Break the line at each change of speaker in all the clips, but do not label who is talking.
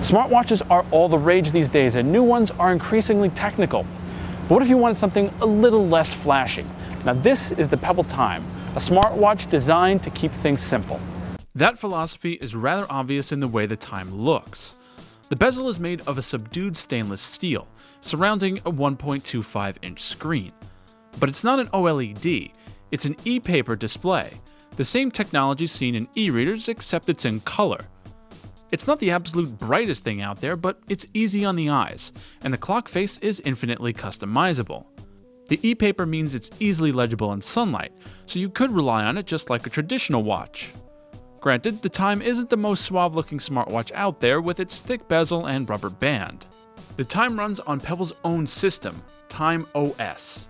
Smartwatches are all the rage these days, and new ones are increasingly technical. But what if you wanted something a little less flashy? Now this is the Pebble Time, a smartwatch designed to keep things simple.
That philosophy is rather obvious in the way the time looks. The bezel is made of a subdued stainless steel, surrounding a 1.25-inch screen. But it's not an OLED, it's an e-paper display, the same technology seen in e-readers except it's in color. It's not the absolute brightest thing out there, but it's easy on the eyes, and the clock face is infinitely customizable. The e-paper means it's easily legible in sunlight, so you could rely on it just like a traditional watch. Granted, the time isn't the most suave-looking smartwatch out there with its thick bezel and rubber band. The time runs on Pebble's own system, Time OS.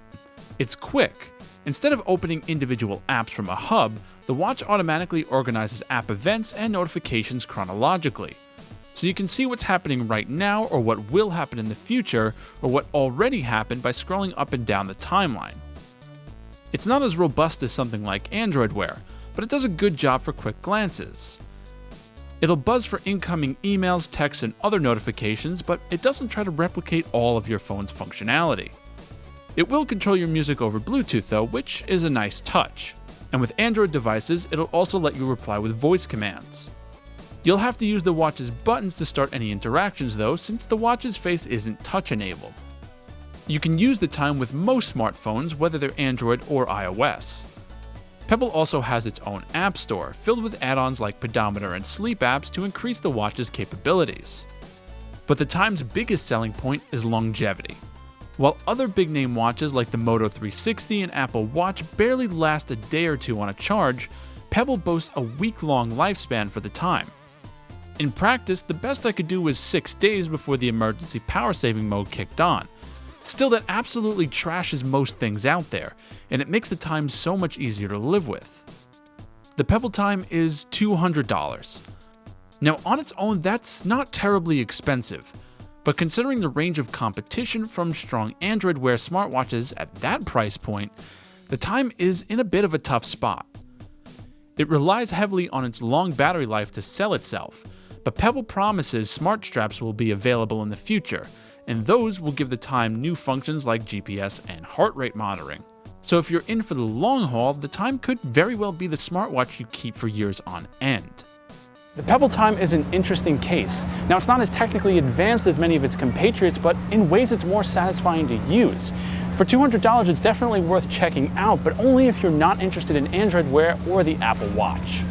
It's quick. Instead of opening individual apps from a hub, the watch automatically organizes app events and notifications chronologically. So you can see what's happening right now or what will happen in the future or what already happened by scrolling up and down the timeline. It's not as robust as something like Android Wear, but it does a good job for quick glances. It'll buzz for incoming emails, texts, and other notifications, but it doesn't try to replicate all of your phone's functionality. It will control your music over Bluetooth though, which is a nice touch. And with Android devices, it'll also let you reply with voice commands. You'll have to use the watch's buttons to start any interactions though, since the watch's face isn't touch-enabled. You can use the time with most smartphones, whether they're Android or iOS. Pebble also has its own app store, filled with add-ons like pedometer and sleep apps to increase the watch's capabilities. But the time's biggest selling point is longevity. While other big-name watches like the Moto 360 and Apple Watch barely last a day or two on a charge, Pebble boasts a week-long lifespan for the time. In practice, the best I could do was 6 days before the emergency power-saving mode kicked on. Still, that absolutely trashes most things out there, and it makes the time so much easier to live with. The Pebble Time is $200. Now, on its own, that's not terribly expensive. But considering the range of competition from strong Android Wear smartwatches at that price point, the time is in a bit of a tough spot. It relies heavily on its long battery life to sell itself, but Pebble promises smart straps will be available in the future, and those will give the time new functions like GPS and heart rate monitoring. So if you're in for the long haul, the time could very well be the smartwatch you keep for years on end.
The Pebble Time is an interesting case. Now, it's not as technically advanced as many of its compatriots, but in ways it's more satisfying to use. For $200, it's definitely worth checking out, but only if you're not interested in Android Wear or the Apple Watch.